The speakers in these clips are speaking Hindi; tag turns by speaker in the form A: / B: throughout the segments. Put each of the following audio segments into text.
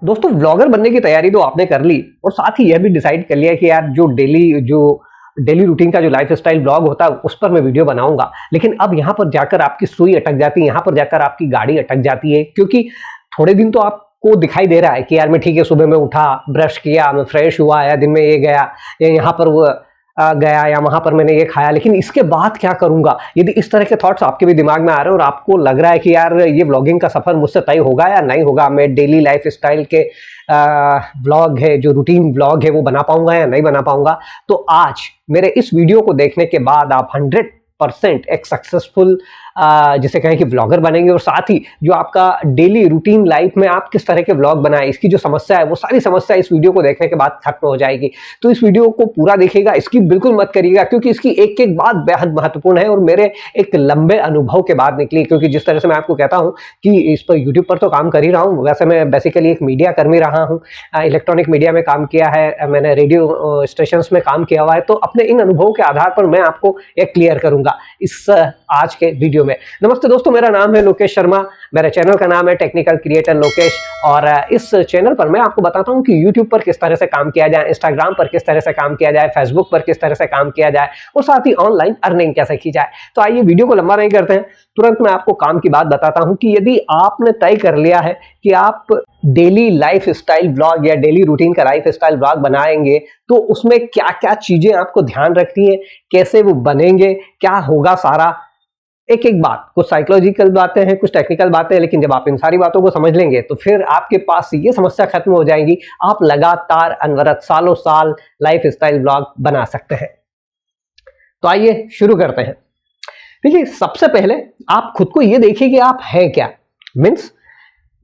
A: दोस्तों व्लॉगर बनने की तैयारी तो आपने कर ली और साथ ही यह भी डिसाइड कर लिया कि यार जो डेली रूटीन का जो लाइफस्टाइल व्लॉग होता है उस पर मैं वीडियो बनाऊंगा। लेकिन अब यहाँ पर जाकर आपकी सुई अटक जाती है, यहाँ पर जाकर आपकी गाड़ी अटक जाती है, क्योंकि थोड़े दिन तो आपको दिखाई दे रहा है कि यार मैं ठीक है, सुबह में उठा, ब्रश किया, मैं फ्रेश हुआ, या दिन में ये गया, या यहाँ पर वो गया, या वहां पर मैंने ये खाया, लेकिन इसके बाद क्या करूंगा। यदि इस तरह के थॉट्स आपके भी दिमाग में आ रहे हैं और आपको लग रहा है कि यार ये व्लॉगिंग का सफर मुझसे तय होगा या नहीं होगा, मैं डेली लाइफ स्टाइल के व्लॉग है, जो रूटीन व्लॉग है वो बना पाऊंगा या नहीं बना पाऊंगा, तो आज मेरे इस वीडियो को देखने के बाद आप 100% एक सक्सेसफुल जिसे कहें कि व्लॉगर बनेंगे। और साथ ही जो आपका डेली रूटीन लाइफ में आप किस तरह के व्लॉग बनाएं, इसकी जो समस्या है वो सारी समस्या इस वीडियो को देखने के बाद खत्म हो जाएगी। तो इस वीडियो को पूरा देखिएगा, इसकी बिल्कुल मत करिएगा, क्योंकि इसकी एक एक बात बेहद महत्वपूर्ण है और मेरे एक लंबे अनुभव के बाद निकली। क्योंकि जिस तरह से मैं आपको कहता हूं कि इस पर यूट्यूब पर तो काम कर ही रहा हूं, वैसे मैं बेसिकली एक मीडिया कर्मी रहा हूं, इलेक्ट्रॉनिक मीडिया में काम किया है, मैंने रेडियो स्टेशन में काम किया हुआ है। तो अपने इन अनुभवों के आधार पर मैं आपको एक क्लियर करूंगा इस आज के वीडियो में। नमस्ते दोस्तों, मेरा नाम है लोकेश शर्मा, मेरे चैनल का नाम है टेक्निकल क्रिएटर लोकेश, और इस चैनल पर मैं आपको बताता हूं कि यूट्यूब पर किस तरह से काम किया जाए, इंस्टाग्राम पर किस तरह से काम किया जाए, फेसबुक पर किस तरह से काम किया जाए, और साथ ही ऑनलाइन अर्निंग कैसे की जाए। तो आइए वीडियो को लंबा नहीं करते हैं, तुरंत मैं आपको काम की बात बताता हूं कि यदि आपने तय कर लिया है कि आप डेली लाइफ स्टाइल ब्लॉग या डेली रूटीन का लाइफ स्टाइल ब्लॉग बनाएंगे, तो उसमें क्या क्या चीजें आपको ध्यान रखनी है, कैसे वो बनेंगे, क्या होगा सारा, एक एक बात, कुछ साइकोलॉजिकल बातें हैं, कुछ टेक्निकल बातें हैं, लेकिन जब आप इन सारी बातों को समझ लेंगे तो फिर आपके पास ये समस्या खत्म हो जाएगी। आप लगातार अनवरत सालों साल लाइफ स्टाइल ब्लॉग बना सकते हैं। तो आइए शुरू करते हैं। देखिए, सबसे पहले आप खुद को ये देखिए कि आप हैं क्या। मीन्स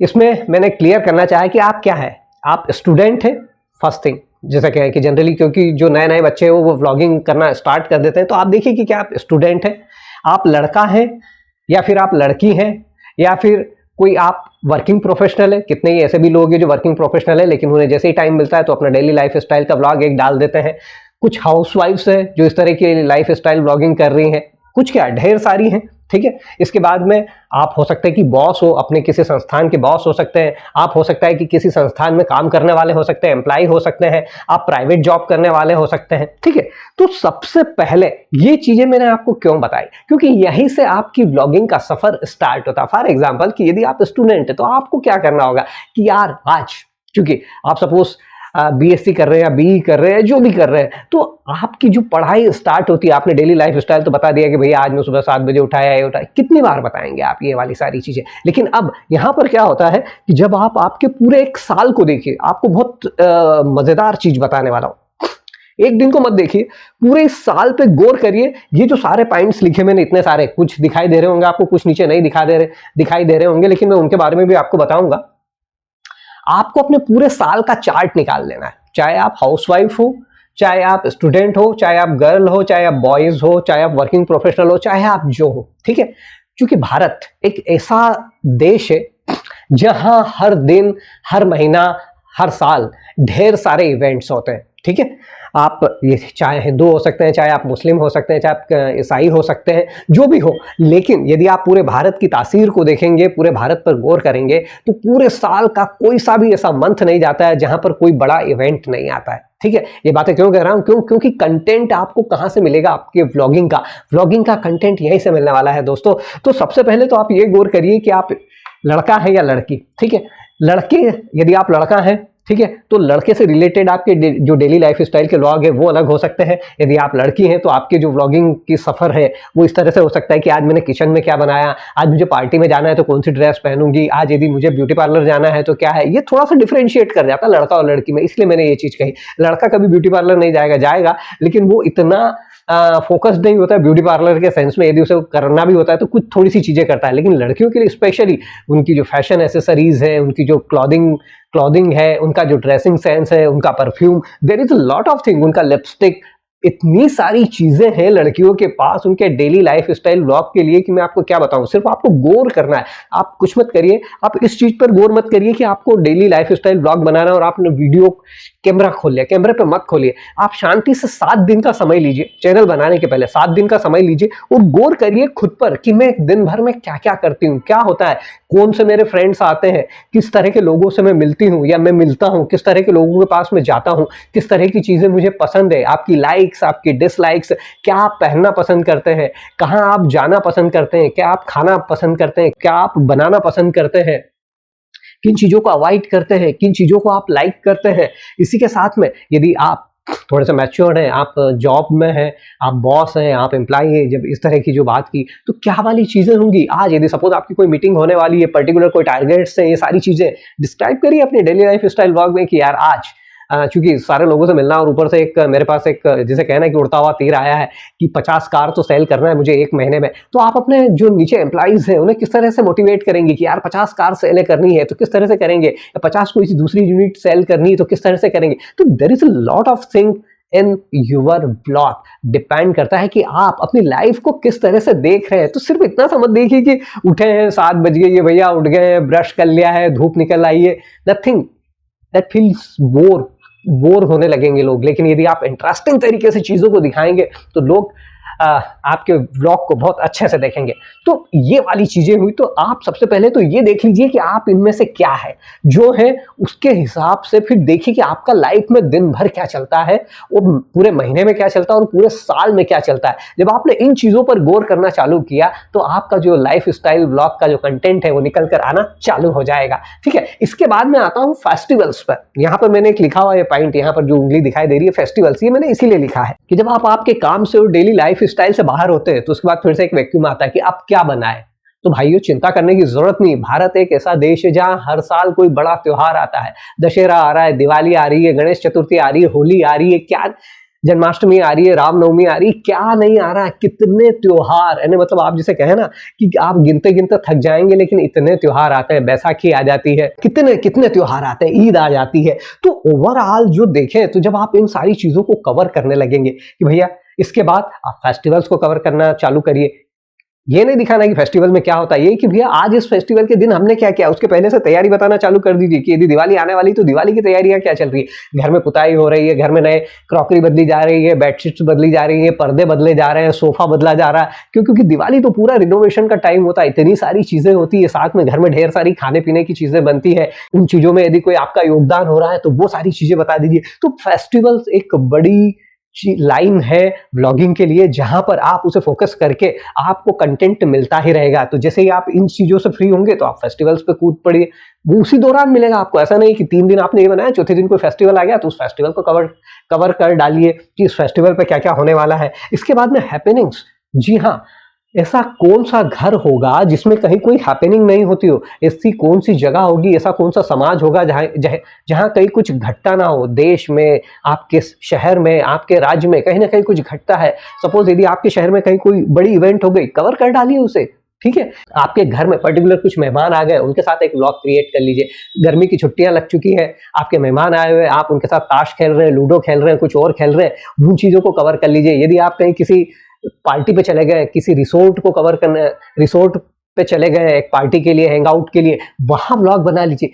A: इसमें मैंने क्लियर करना चाहा कि आप क्या है। आप स्टूडेंट हैं, फर्स्ट थिंग, जैसा कहें कि जनरली, क्योंकि जो नए नए बच्चे हैं वो व्लॉगिंग करना स्टार्ट कर देते हैं, तो आप देखिए कि क्या आप स्टूडेंट हैं, आप लड़का हैं या फिर आप लड़की हैं, या फिर कोई आप वर्किंग प्रोफेशनल है। कितने ही ऐसे भी लोग हैं जो वर्किंग प्रोफेशनल है लेकिन उन्हें जैसे ही टाइम मिलता है तो अपना डेली लाइफ स्टाइल का व्लॉग एक डाल देते हैं। कुछ हाउसवाइफ्स हैं जो इस तरह की लाइफ स्टाइल व्लॉगिंग कर रही हैं, कुछ क्या ढेर सारी हैं, ठीक है। इसके बाद में आप हो सकते हैं कि बॉस हो, अपने किसी संस्थान के बॉस हो सकते हैं, आप हो सकता है कि किसी संस्थान में काम करने वाले हो सकते हैं, एम्प्लॉय हो सकते हैं, आप प्राइवेट जॉब करने वाले हो सकते हैं, ठीक है। तो सबसे पहले ये चीजें मैंने आपको क्यों बताई, क्योंकि यहीं से आपकी व्लॉगिंग का सफर स्टार्ट होता है। फॉर एग्जाम्पल कि यदि आप स्टूडेंट है तो आपको क्या करना होगा कि यार आज, क्योंकि आप सपोज बीएससी कर रहे हैं या बीई कर रहे हैं, जो भी कर रहे हैं, तो आपकी जो पढ़ाई स्टार्ट होती है, आपने डेली लाइफ स्टाइल तो बता दिया कि भैया आज मैं सुबह 7 बजे उठाया, ये उठाया, कितनी बार बताएंगे आप ये वाली सारी चीजें। लेकिन अब यहाँ पर क्या होता है कि जब आप आपके पूरे एक साल को देखिए, आपको बहुत मजेदार चीज बताने वाला हूं। एक दिन को मत देखिए, पूरे इस साल पे गौर करिए। ये जो सारे पॉइंट्स लिखे मैंने, इतने सारे, कुछ दिखाई दे रहे होंगे आपको, कुछ नीचे नहीं दिखाई दे रहे होंगे, लेकिन मैं उनके बारे में भी आपको बताऊंगा। आपको अपने पूरे साल का चार्ट निकाल लेना है, चाहे आप हाउसवाइफ हो, चाहे आप स्टूडेंट हो, चाहे आप गर्ल हो, चाहे आप बॉयज हो, चाहे आप वर्किंग प्रोफेशनल हो, चाहे आप जो हो, ठीक है। क्योंकि भारत एक ऐसा देश है जहां हर दिन, हर महीना, हर साल ढेर सारे इवेंट्स होते हैं, ठीक है। आप ये चाहे हिंदू हो सकते हैं, चाहे आप मुस्लिम हो सकते हैं, चाहे आप ईसाई हो सकते हैं, जो भी हो, लेकिन यदि आप पूरे भारत की तासीर को देखेंगे, पूरे भारत पर गौर करेंगे, तो पूरे साल का कोई सा भी ऐसा मंथ नहीं जाता है जहां पर कोई बड़ा इवेंट नहीं आता है, ठीक है। ये बातें क्यों कह रहा हूं, क्योंकि कंटेंट आपको कहां से मिलेगा, आपके व्लॉगिंग का कंटेंट यहीं से मिलने वाला है दोस्तों। तो सबसे पहले तो आप ये गौर करिए कि आप लड़का है या लड़की, ठीक है। लड़के, यदि आप लड़का है, ठीक है, तो लड़के से रिलेटेड आपके जो डेली लाइफ स्टाइल के व्लॉग है वो अलग हो सकते हैं। यदि आप लड़की हैं तो आपके जो व्लॉगिंग की सफर है वो इस तरह से हो सकता है कि आज मैंने किचन में क्या बनाया, आज मुझे पार्टी में जाना है तो कौन सी ड्रेस पहनूंगी, आज यदि मुझे ब्यूटी पार्लर जाना है तो क्या है। ये थोड़ा सा डिफरेंशिएट कर जाता है लड़का और लड़की में, इसलिए मैंने ये चीज कही। लड़का कभी ब्यूटी पार्लर नहीं जाएगा, लेकिन वो इतना फोकस्ड नहीं होता है ब्यूटी पार्लर के सेंस में। यदि उसे करना भी होता है तो कुछ थोड़ी सी चीजें करता है। लेकिन लड़कियों के लिए स्पेशली उनकी जो फैशन एसेसरीज है, उनकी जो क्लॉथिंग है, उनका जो ड्रेसिंग सेंस है, उनका perfume, there is a lot of thing, उनका लिपस्टिक, इतनी सारी चीजें हैं लड़कियों के पास उनके डेली लाइफ स्टाइल व्लॉग के लिए कि मैं आपको क्या बताऊं। सिर्फ आपको गौर करना है, आप कुछ मत करिए, आप इस चीज पर गौर मत करिए कि आपको डेली लाइफ स्टाइल व्लॉग बनाना है और आपने वीडियो कैमरा खोल लिया, कैमरे पे मत खोलिए। आप शांति से 7 दिन का समय लीजिए, चैनल बनाने के पहले 7 दिन का समय लीजिए और गौर करिए खुद पर कि मैं दिन भर में क्या क्या करती हूँ, क्या होता है, कौन से मेरे फ्रेंड्स आते हैं, किस तरह के लोगों से मैं मिलती हूँ या मैं मिलता हूँ, किस तरह के लोगों के पास मैं जाता हूँ, किस तरह की चीजें मुझे पसंद है, आपकी लाइक्स, आपकी डिसलाइक्स, क्या आप पहनना पसंद करते हैं, कहाँ आप जाना पसंद करते हैं, क्या आप खाना पसंद करते हैं, क्या आप बनाना पसंद करते हैं, किन चीजों को अवॉइड करते हैं, किन चीजों को आप लाइक करते हैं। इसी के साथ में यदि आप थोड़े से मैच्योर्ड हैं, आप जॉब में हैं, आप बॉस हैं, आप एम्प्लॉय हैं, जब इस तरह की जो बात की तो क्या वाली चीजें होंगी आज, यदि सपोज आपकी कोई मीटिंग होने वाली है, पर्टिकुलर कोई टारगेट्स हैं, ये सारी चीजें डिस्क्राइब करिए अपने डेली लाइफ स्टाइल व्लॉग में कि यार आज चूंकि सारे लोगों से मिलना और ऊपर से एक मेरे पास एक जिसे कहना है कि उड़ता हुआ तीर आया है कि 50 कार तो सेल करना है मुझे 1 महीने में, तो आप अपने जो नीचे एम्प्लॉइज हैं उन्हें किस तरह से मोटिवेट करेंगे कि यार 50 कार सेल करनी है तो किस तरह से करेंगे, या 50 कोई दूसरी यूनिट सेल करनी है तो किस तरह से करेंगे। तो there is a lot of thing in your blog, depend करता है कि आप अपनी लाइफ को किस तरह से देख रहे हैं। तो सिर्फ इतना समझ देखिए कि उठे हैं 7 बज गए, ये भैया उठ गए, ब्रश कर लिया है, धूप निकल आई है, नथिंग दैट फील्स बोर होने लगेंगे लोग। लेकिन यदि आप इंटरेस्टिंग तरीके से चीजों को दिखाएंगे तो लोग आपके व्लॉग को बहुत अच्छे से देखेंगे। तो ये वाली चीजें हुई। तो आप सबसे पहले तो ये देख लीजिए कि आप इनमें से क्या है जो है, उसके हिसाब से फिर देखिए कि आपका लाइफ में दिन भर क्या चलता है, वो पूरे महीने में क्या चलता है और पूरे साल में क्या चलता है। जब आपने इन चीजों पर गौर करना चालू किया तो आपका जो लाइफ स्टाइल व्लॉग का जो कंटेंट है वो निकल कर आना चालू हो जाएगा। ठीक है, इसके बाद मैं आता हूं फेस्टिवल्स पर। यहां पर मैंने एक लिखा हुआ ये पॉइंट, यहां पर जो उंगली दिखाई दे रही है फेस्टिवल्स, ये मैंने इसीलिए लिखा है कि जब आप आपके काम से और डेली लाइफ स्टाइल से बाहर होते हैं तो उसके बाद फिर से एक वैक्यूम आता है कि आप क्या बनाए। तो भाइयों चिंता करने की जरूरत नहीं। भारत एक ऐसा देश है जहां हर साल कोई बड़ा त्योहार आता है। दशहरा आ रहा है, दिवाली आ रही है, गणेश चतुर्थी आ रही है, होली आ रही है, क्या जन्माष्टमी आ रही है, रामनवमी आ रही है, क्या नहीं आ रहा है, कितने त्योहार है। मतलब आप जिसे कहें ना कि आप गिनते गिनते थक जाएंगे, लेकिन इतने त्योहार आते हैं। बैसाखी आ जाती है, कितने कितने त्योहार आते हैं, ईद आ जाती है। तो ओवरऑल जो देखें तो जब आप इन सारी चीजों को कवर करने लगेंगे कि भैया इसके बाद आप फेस्टिवल्स को कवर करना चालू करिए। ये नहीं दिखाना कि फेस्टिवल में क्या होता है, ये कि भैया आज इस फेस्टिवल के दिन हमने क्या किया, उसके पहले से तैयारी बताना चालू कर दीजिए कि यदि दिवाली आने वाली तो दिवाली की तैयारियां क्या चल रही है। घर में पुताई हो रही है, घर में नए क्रॉकरी बदली जा रही है, बेडशीट्स बदली जा रही है, पर्दे बदले जा रहे हैं, सोफा बदला जा रहा है, क्योंकि दिवाली तो पूरा रिनोवेशन का टाइम होता है। इतनी सारी चीजें होती है, साथ में घर में ढेर सारी खाने पीने की चीजें बनती है। उन चीजों में यदि कोई आपका योगदान हो रहा है तो वो सारी चीजें बता दीजिए। तो फेस्टिवल्स एक बड़ी लाइन है व्लॉगिंग के लिए, जहां पर आप उसे फोकस करके आपको कंटेंट मिलता ही रहेगा। तो जैसे ही आप इन चीजों से फ्री होंगे तो आप फेस्टिवल्स पे कूद पड़िए, वो उसी दौरान मिलेगा आपको। ऐसा नहीं कि 3 दिन आपने ये बनाया, चौथे दिन कोई फेस्टिवल आ गया तो उस फेस्टिवल को कवर कर डालिए कि इस फेस्टिवल पे क्या क्या होने वाला है। इसके बाद में हैपनिंग्स, जी हाँ, ऐसा कौन सा घर होगा जिसमें कहीं कोई हैपनिंग नहीं होती हो, ऐसी कौन सी जगह होगी, ऐसा कौन सा समाज होगा जहां कहीं कुछ घटता ना हो। देश में, आपके शहर में, आपके राज्य में कहीं ना कहीं कुछ घटता है। सपोज यदि आपके शहर में कहीं कोई बड़ी इवेंट हो गई, कवर कर डालिए उसे। ठीक है, आपके घर में पर्टिकुलर कुछ मेहमान आ गए, उनके साथ एक व्लॉग क्रिएट कर लीजिए। गर्मी की छुट्टियां लग चुकी है, आपके मेहमान आए हुए, आप उनके साथ ताश खेल रहे हैं, लूडो खेल रहे हैं, कुछ और खेल रहे हैं, उन चीजों को कवर कर लीजिए। यदि आप कहीं किसी पार्टी पे चले गए, किसी रिसोर्ट को कवर करने, रिसोर्ट पे चले गए एक पार्टी के लिए, हैंग आउट के लिए, वहां व्लॉग बना लीजिए।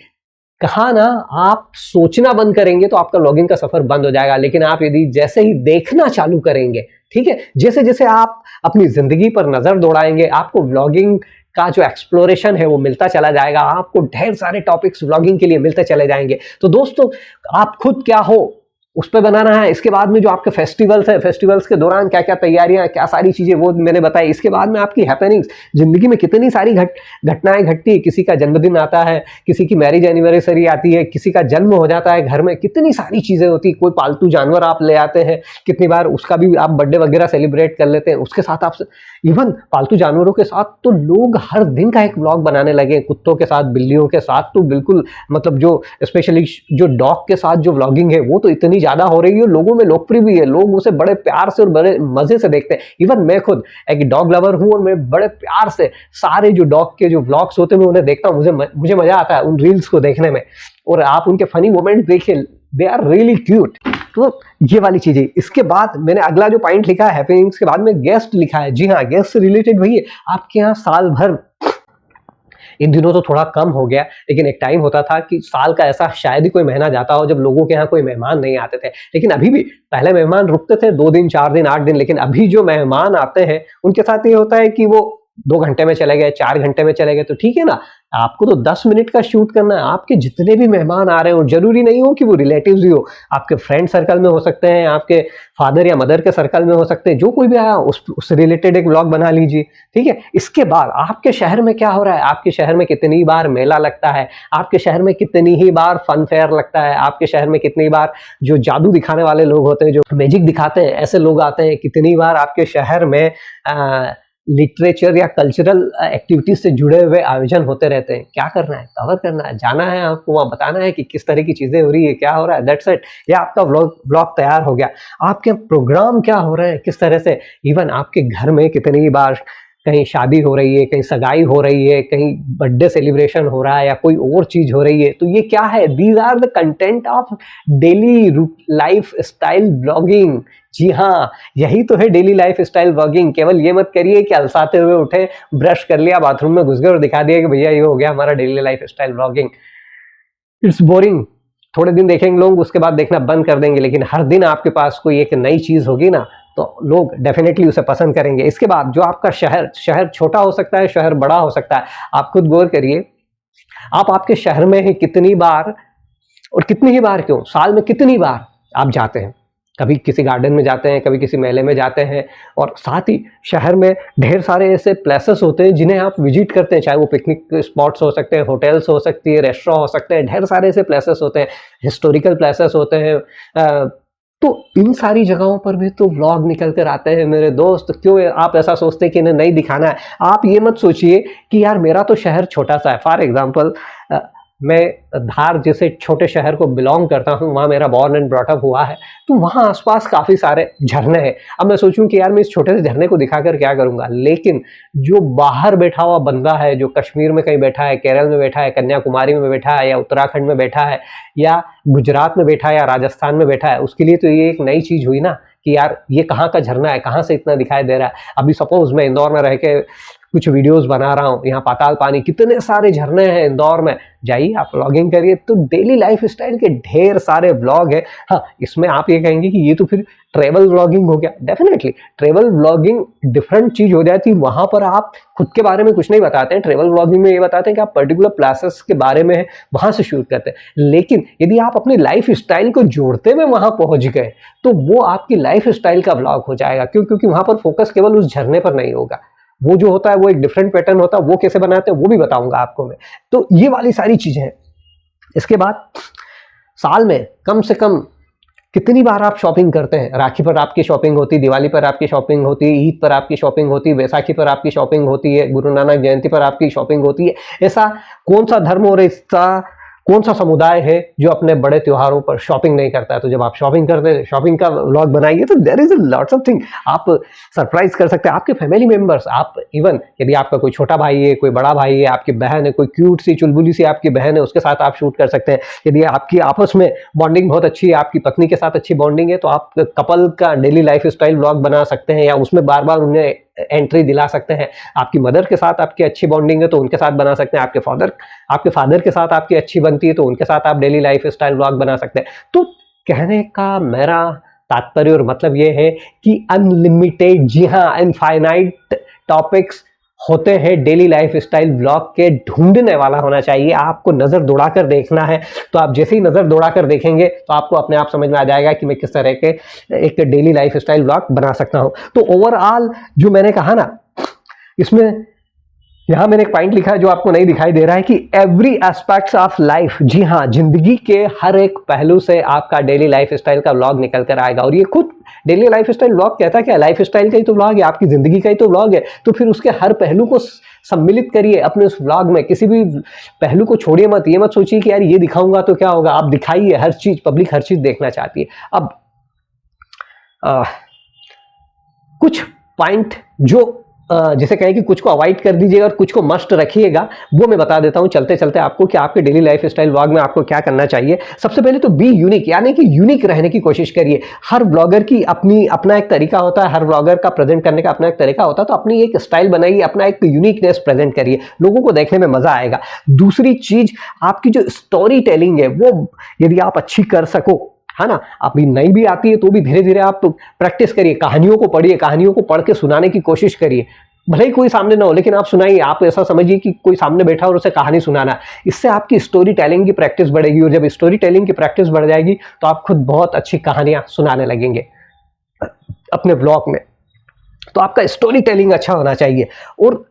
A: कहा ना, आप सोचना बंद करेंगे तो आपका व्लॉगिंग का सफर बंद हो जाएगा। लेकिन आप यदि जैसे ही देखना चालू करेंगे, ठीक है, जैसे जैसे आप अपनी जिंदगी पर नजर दौड़ाएंगे, आपको व्लॉगिंग का जो एक्सप्लोरेशन है वो मिलता चला जाएगा। आपको ढेर सारे टॉपिक्स व्लॉगिंग के लिए मिलते चले जाएंगे। तो दोस्तों, आप खुद क्या हो उस पर बनाना है। इसके बाद में जो आपके फेस्टिवल्स है, फेस्टिवल्स के दौरान क्या क्या तैयारियां, क्या सारी चीजें, वो मैंने बताई। इसके बाद में आपकी हैपनिंग्स, जिंदगी में कितनी सारी घटनाएं घटती है। किसी का जन्मदिन आता है, किसी की मैरिज एनिवर्सरी आती है, किसी का जन्म हो जाता है घर में, कितनी सारी चीजें होती है। कोई पालतू जानवर आप ले आते हैं, कितनी बार उसका भी आप बर्थडे वगैरह सेलिब्रेट कर लेते हैं, उसके साथ आप इवन पालतू जानवरों के साथ तो लोग हर दिन का एक व्लॉग बनाने लगे। कुत्तों के साथ, बिल्लियों के साथ तो बिल्कुल, मतलब जो स्पेशली जो डॉग के साथ जो व्लॉगिंग है वो तो इतनी ज्यादा हो रही है, लोगों में लोकप्रिय भी है। लोग उसे बड़े प्यार से और बड़े मजे से देखते हैं। इवन मैं खुद एक डॉग लवर हूं और मैं बड़े प्यार से सारे जो डॉग के जो व्लॉग्स होते हैं मैं उन्हें देखता हूं। मुझे मजा आता है उन रील्स को देखने में। और आप उनके फनी मोमेंट देखिए, दे आर रियली क्यूट। तो ये वाली चीजें। इसके बाद मैंने अगला जो पॉइंट लिखा है हैपनिंग्स के बाद में गेस्ट लिखा है। जी हाँ, गेस्ट से रिलेटेड वही है। आपके यहाँ साल भर, इन दिनों तो थोड़ा कम हो गया, लेकिन एक टाइम होता था कि साल का ऐसा शायद ही कोई महीना जाता हो जब लोगों के यहाँ कोई मेहमान नहीं आते थे। लेकिन अभी भी, पहले मेहमान रुकते थे 2 दिन, 4 दिन, 8 दिन, लेकिन अभी जो मेहमान आते हैं उनके साथ ये होता है कि वो 2 घंटे में चले गए, 4 घंटे में चले गए। तो ठीक है ना, आपको तो 10 मिनट का शूट करना है। आपके जितने भी मेहमान आ रहे हो, जरूरी नहीं हो कि वो रिलेटिव्स ही हो, आपके फ्रेंड सर्कल में हो सकते हैं, आपके फादर या मदर के सर्कल में हो सकते हैं, जो कोई भी आया उससे रिलेटेड एक व्लॉग बना लीजिए। ठीक है। इसके बाद आपके शहर में क्या हो रहा है, आपके शहर में कितनी बार मेला लगता है, आपके शहर में कितनी ही बार फन फेयर लगता है, आपके शहर में कितनी बार जो जादू दिखाने वाले लोग होते हैं, जो मैजिक दिखाते हैं, ऐसे लोग आते हैं, कितनी बार आपके शहर में लिटरेचर या कल्चरल एक्टिविटीज से जुड़े हुए आयोजन होते रहते हैं। क्या करना है, कवर करना है, जाना है, आपको वहां बताना है कि किस तरह की चीजें हो रही है, क्या हो रहा है, दैट्स इट। या आपका व्लॉग तैयार हो गया। आपके प्रोग्राम क्या हो रहे हैं, किस तरह से, इवन आपके घर में कितनी बार कहीं शादी हो रही है, कहीं सगाई हो रही है, कहीं बर्थडे सेलिब्रेशन हो रहा है, या कोई और चीज हो रही है। तो ये क्या है, these are the content of daily लाइफ स्टाइल ब्लॉगिंग। जी हाँ, यही तो है डेली लाइफ स्टाइल ब्लॉगिंग। केवल ये मत करिए कि अलसाते हुए उठे, ब्रश कर लिया, बाथरूम में घुस गए और दिखा दिया कि भैया ये हो गया हमारा डेली लाइफ स्टाइल ब्लॉगिंग। It's boring. थोड़े दिन देखेंगे लोग, उसके बाद देखना बंद कर देंगे। लेकिन हर दिन आपके पास कोई एक नई चीज होगी ना, तो लोग डेफिनेटली उसे पसंद करेंगे। इसके बाद जो आपका शहर छोटा हो सकता है, शहर बड़ा हो सकता है। आप खुद गौर करिए, आप आपके शहर में ही कितनी बार, और कितनी ही बार क्यों, साल में कितनी बार आप जाते हैं। कभी किसी गार्डन में जाते हैं, कभी किसी मेले में जाते हैं, और साथ ही शहर में ढेर सारे ऐसे प्लेसेस होते हैं जिन्हें आप विजिट करते हैं। चाहे वो पिकनिक स्पॉट्स हो सकते हैं, होटल्स हो सकती है, रेस्टोरेंट हो सकते हैं, ढेर सारे ऐसे प्लेसेस होते हैं, हिस्टोरिकल प्लेसेस होते हैं। तो इन सारी जगहों पर भी तो व्लॉग निकल कर आते हैं मेरे दोस्त। क्यों आप ऐसा सोचते हैं कि इन्हें नहीं दिखाना है। आप ये मत सोचिए कि यार मेरा तो शहर छोटा सा है। फॉर एग्जाम्पल, मैं धार जैसे छोटे शहर को बिलोंग करता हूँ, वहाँ मेरा बॉर्न एंड ब्रॉटअप हुआ है, तो वहाँ आसपास काफ़ी सारे झरने हैं। अब मैं सोचूं कि यार मैं इस छोटे से झरने को दिखाकर क्या करूँगा, लेकिन जो बाहर बैठा हुआ बंदा है, जो कश्मीर में कहीं बैठा है, केरल में बैठा है, कन्याकुमारी में बैठा है, या उत्तराखंड में बैठा है, या गुजरात में बैठा है, या राजस्थान में बैठा है, उसके लिए तो ये एक नई चीज़ हुई ना कि यार ये कहाँ का झरना है, कहाँ से इतना दिखाई दे रहा है। अभी सपोज मैं इंदौर में रह के कुछ वीडियोस बना रहा हूँ, यहाँ पाताल पानी, कितने सारे झरने हैं इंदौर में, जाइए आप व्लॉगिंग करिए। तो डेली लाइफ स्टाइल के ढेर सारे व्लॉग है। हाँ, इसमें आप ये कहेंगे कि ये तो फिर ट्रेवल व्लॉगिंग हो गया। डेफिनेटली ट्रेवल व्लॉगिंग डिफरेंट चीज हो जाती है। वहां पर आप खुद के बारे में कुछ नहीं बताते हैं। ट्रेवल व्लॉगिंग में ये बताते हैं कि आप पर्टिकुलर प्लेसेस के बारे में वहां से शूट करते हैं। लेकिन यदि आप अपनी लाइफ स्टाइल को जोड़ते हुए वहां पहुंच गए, तो वो आपकी लाइफ स्टाइल का व्लॉग हो जाएगा। क्योंकि वहां पर फोकस केवल उस झरने पर नहीं होगा, वो जो होता है वो एक डिफरेंट पैटर्न होता है। वो कैसे बनाते हैं वो भी बताऊंगा आपको मैं। तो ये वाली सारी चीजें हैं। इसके बाद साल में कम से कम कितनी बार आप शॉपिंग करते हैं। राखी पर आपकी शॉपिंग होती है, दिवाली पर आपकी शॉपिंग होती है, ईद पर आपकी शॉपिंग होती है, बैसाखी पर आपकी शॉपिंग होती है, गुरु नानक जयंती पर आपकी शॉपिंग होती है। ऐसा कौन सा धर्म और ऐसा कौन सा समुदाय है जो अपने बड़े त्योहारों पर शॉपिंग नहीं करता है। तो जब आप शॉपिंग करते हैं, शॉपिंग का व्लॉग बनाइए, तो there is lots of thing आप सरप्राइज कर सकते हैं आपके फैमिली मेंबर्स। आप इवन यदि आपका कोई छोटा भाई है, कोई बड़ा भाई है, आपकी बहन है, कोई क्यूट सी चुलबुली सी आपकी बहन है, उसके साथ आप शूट कर सकते हैं। यदि आपकी आपस में बॉन्डिंग बहुत अच्छी है, आपकी पत्नी के साथ अच्छी बॉन्डिंग है, तो आप कपल का डेली लाइफ स्टाइल व्लॉग बना सकते हैं, या उसमें बार बार उन्हें एंट्री दिला सकते हैं। आपकी मदर के साथ आपकी अच्छी बॉन्डिंग है तो उनके साथ बना सकते हैं। आपके फादर के साथ आपकी अच्छी बनती है तो उनके साथ आप डेली लाइफ स्टाइल व्लॉग बना सकते हैं। तो कहने का मेरा तात्पर्य और मतलब ये है कि अनलिमिटेड, जी हाँ, इनफाइनाइट टॉपिक्स होते हैं डेली लाइफ स्टाइल व्लॉग के। ढूंढने वाला होना चाहिए, आपको नजर दौड़ाकर देखना है। तो आप जैसे ही नजर दौड़ाकर देखेंगे तो आपको अपने आप समझ में आ जाएगा कि मैं किस तरह के एक डेली लाइफ स्टाइल व्लॉग बना सकता हूं। तो ओवरऑल जो मैंने कहा ना, इसमें यहां मैंने एक पॉइंट लिखा है जो आपको नहीं दिखाई दे रहा है कि एवरी एस्पेक्ट्स ऑफ लाइफ। जी हाँ, जिंदगी के हर एक पहलू से आपका डेली लाइफ स्टाइल का व्लॉग निकल कर आएगा। और ये खुद डेली लाइफ स्टाइल व्लॉग कहता है क्या, लाइफ स्टाइल का ही तो व्लॉग है, आपकी जिंदगी का ही तो व्लॉग है। तो फिर उसके हर पहलू को सम्मिलित करिए अपने उस व्लॉग में। किसी भी पहलू को छोड़िए मत। ये मत सोचिए कि यार ये दिखाऊंगा तो क्या होगा। आप दिखाइए हर चीज, पब्लिक हर चीज देखना चाहती है। अब कुछ पॉइंट जो जिसे कहें कि कुछ को अवॉइड कर दीजिएगा और कुछ को मस्ट रखिएगा, वो मैं बता देता हूं चलते चलते आपको कि आपके डेली लाइफ स्टाइल व्लॉग में आपको क्या करना चाहिए। सबसे पहले तो बी यूनिक, यानी कि यूनिक रहने की कोशिश करिए। हर ब्लॉगर की अपना एक तरीका होता है, हर ब्लॉगर का प्रेजेंट करने का अपना एक तरीका होता है, तो अपनी एक स्टाइल बनाइए, अपना एक यूनिकनेस प्रेजेंट करिए, लोगों को देखने में मजा आएगा। दूसरी चीज, आपकी जो स्टोरी टेलिंग है वो यदि आप अच्छी कर सको, है ना, अभी नहीं भी आती है तो भी धीरे धीरे आप प्रैक्टिस करिए, कहानियों को पढ़िए, कहानियों को पढ़ के सुनाने की कोशिश करिए। भले ही कोई सामने ना हो लेकिन आप सुनाइए, आप ऐसा समझिए कि कोई सामने बैठा और उसे कहानी सुनाना। इससे आपकी स्टोरी टेलिंग की प्रैक्टिस बढ़ेगी और जब स्टोरी टेलिंग की प्रैक्टिस बढ़ जाएगी तो आप खुद बहुत अच्छी कहानियां सुनाने लगेंगे अपने व्लॉग में। तो आपका स्टोरी टेलिंग अच्छा होना चाहिए। और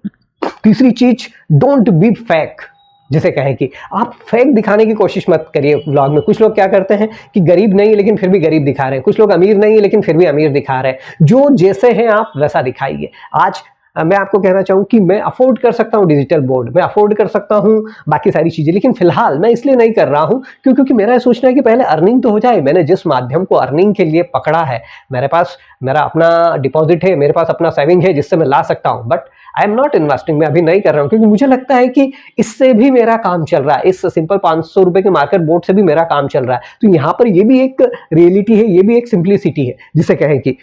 A: तीसरी चीज, डोंट बी फेक, जिसे कहें कि आप फेक दिखाने की कोशिश मत करिए व्लॉग में। कुछ लोग क्या करते हैं कि गरीब नहीं है लेकिन फिर भी गरीब दिखा रहे हैं, कुछ लोग अमीर नहीं है लेकिन फिर भी अमीर दिखा रहे हैं। जो जैसे हैं आप वैसा दिखाइए। आज मैं आपको कहना चाहूँ कि मैं अफोर्ड कर सकता हूँ डिजिटल बोर्ड, मैं अफोर्ड कर सकता हूँ बाकी सारी चीज़ें, लेकिन फिलहाल मैं इसलिए नहीं कर रहा हूँ क्योंकि मेरा सोचना है कि पहले अर्निंग तो हो जाए। मैंने जिस माध्यम को अर्निंग के लिए पकड़ा है, मेरे पास मेरा अपना डिपॉजिट है, मेरे पास अपना सेविंग है जिससे मैं ला सकता हूँ, but I am not investing, मैं अभी नहीं कर रहा हूँ क्योंकि मुझे लगता है कि इससे भी मेरा काम चल रहा है, इस सिंपल 500 रुपए के मार्केट बोर्ड से भी मेरा काम चल रहा है। तो यहाँ पर ये भी एक रियलिटी है, ये भी एक सिंप्लिसिटी है जिसे कहें कि।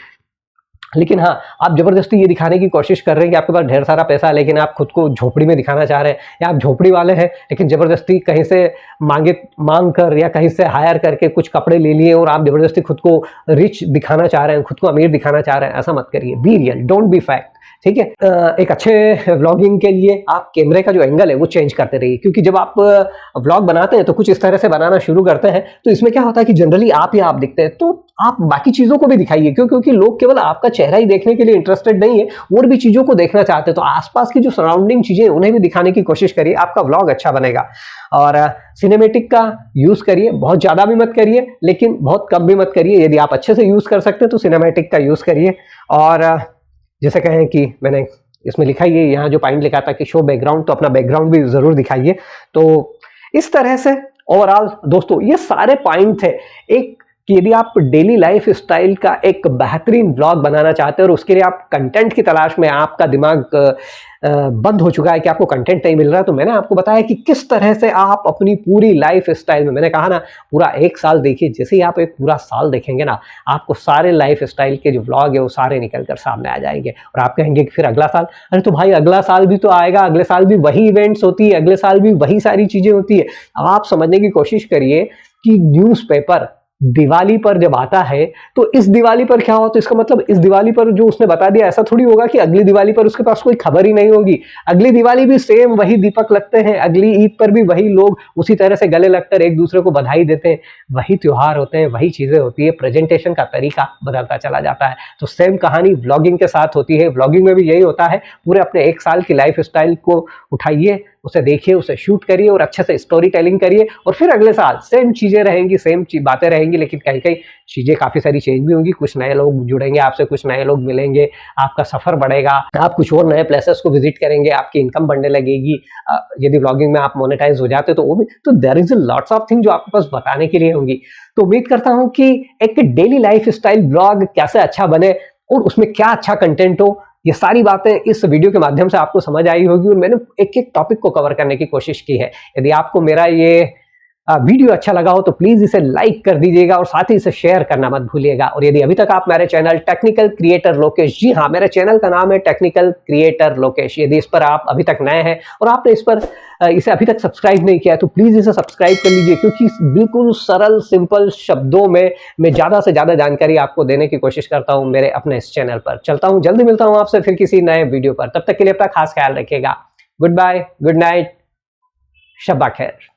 A: लेकिन हाँ, आप जबरदस्ती ये दिखाने की कोशिश कर रहे हैं कि आपके पास ढेर सारा पैसा है लेकिन आप खुद को झोपड़ी में दिखाना चाह रहे हैं, या आप झोपड़ी वाले हैं लेकिन जबरदस्ती कहीं से मांग कर या कहीं से हायर करके कुछ कपड़े ले लिए और आप जबरदस्ती खुद को रिच दिखाना चाह रहे हैं, खुद को अमीर दिखाना चाह रहे हैं। ऐसा मत करिए, be real, don't be fact, ठीक है। एक अच्छे व्लॉगिंग के लिए आप कैमरे का जो एंगल है वो चेंज करते रहिए, क्योंकि जब आप व्लॉग बनाते हैं तो कुछ इस तरह से बनाना शुरू करते हैं तो इसमें क्या होता है कि जनरली आप ही आप दिखते हैं, तो आप बाकी चीजों को भी दिखाइए, क्योंकि लोग केवल आपका चेहरा ही देखने के लिए इंटरेस्टेड नहीं है, और भी चीजों को देखना चाहते हैं। तो आसपास की जो सराउंडिंग चीजें उन्हें भी दिखाने की कोशिश करिए, आपका व्लॉग अच्छा बनेगा। और सिनेमेटिक का यूज करिए, बहुत ज्यादा भी मत करिए लेकिन बहुत कम भी मत करिए। यदि आप अच्छे से यूज कर सकते हैं तो सिनेमेटिक का यूज करिए। और जैसे कहें कि मैंने इसमें लिखा ही है, यहाँ जो पॉइंट लिखा था कि शो बैकग्राउंड, तो अपना बैकग्राउंड भी जरूर दिखाइए। तो इस तरह से ओवरऑल दोस्तों ये सारे पॉइंट थे एक कि यदि आप डेली लाइफ स्टाइल का एक बेहतरीन व्लॉग बनाना चाहते हैं और उसके लिए आप कंटेंट की तलाश में, आपका दिमाग बंद हो चुका है कि आपको कंटेंट नहीं मिल रहा, तो मैंने आपको बताया कि किस तरह से आप अपनी पूरी लाइफ स्टाइल में, मैंने कहा ना पूरा 1 साल देखिए, जैसे ही आप एक पूरा साल देखेंगे ना, आपको सारे लाइफ स्टाइल के जो व्लॉग है वो सारे निकल कर सामने आ जाएंगे। और आप कहेंगे कि फिर अगला साल, अरे तो भाई अगला साल भी तो आएगा, अगले साल भी वही इवेंट्स होती है, अगले साल भी वही सारी चीजें होती है। आप समझने की कोशिश करिए कि न्यूज़पेपर दिवाली पर जब आता है तो इस दिवाली पर क्या होता है, इसका मतलब इस दिवाली पर जो उसने बता दिया ऐसा थोड़ी होगा कि अगली दिवाली पर उसके पास कोई खबर ही नहीं होगी। अगली दिवाली भी सेम वही दीपक लगते हैं, अगली ईद पर भी वही लोग उसी तरह से गले लगकर एक दूसरे को बधाई देते हैं, वही त्योहार होते हैं, वही चीजें होती है, प्रेजेंटेशन का तरीका बदलता चला जाता है। तो सेम कहानी व्लॉगिंग के साथ होती है, व्लॉगिंग में भी यही होता है। पूरे अपने 1 साल की लाइफ स्टाइल को उठाइए, उसे देखिए, उसे शूट करिए और अच्छे से स्टोरी टेलिंग करिए, और फिर अगले साल सेम चीजें रहेंगी, सेम बातें रहेंगी, लेकिन कहीं कहीं चीजें काफी सारी चेंज भी होंगी। कुछ नए लोग जुड़ेंगे आपसे, कुछ नए लोग मिलेंगे, आपका सफर बढ़ेगा, आप कुछ और नए प्लेसेस को विजिट करेंगे, आपकी इनकम बढ़ने लगेगी। यदि व्लॉगिंग में आप मोनेटाइज हो जाते तो वो भी, तो there is lots of thing जो आपके पास बताने के लिए होंगी। तो उम्मीद करता हूं कि एक डेली लाइफ स्टाइल ब्लॉग कैसे अच्छा बने और उसमें क्या अच्छा कंटेंट हो, ये सारी बातें इस वीडियो के माध्यम से आपको समझ आई होगी, और मैंने एक एक टॉपिक को कवर करने की कोशिश की है। यदि आपको मेरा ये वीडियो अच्छा लगा हो तो प्लीज इसे लाइक कर दीजिएगा और साथ ही इसे शेयर करना मत भूलिएगा। और यदि अभी तक आप मेरे चैनल टेक्निकल क्रिएटर लोकेश, जी हाँ मेरे चैनल का नाम है टेक्निकल क्रिएटर लोकेश, यदि इस पर आप अभी तक नए हैं और आपने इसे अभी तक सब्सक्राइब नहीं किया है तो प्लीज इसे सब्सक्राइब कर लीजिए, क्योंकि बिल्कुल सरल सिंपल शब्दों में मैं ज्यादा से ज्यादा जानकारी आपको देने की कोशिश करता हूं मेरे अपने इस चैनल पर। चलता हूं, जल्दी मिलता हूं आपसे फिर किसी नए वीडियो पर, तब तक के लिए अपना खास ख्याल रखिएगा। गुड बाय, गुड नाइट, शब्बा खैर।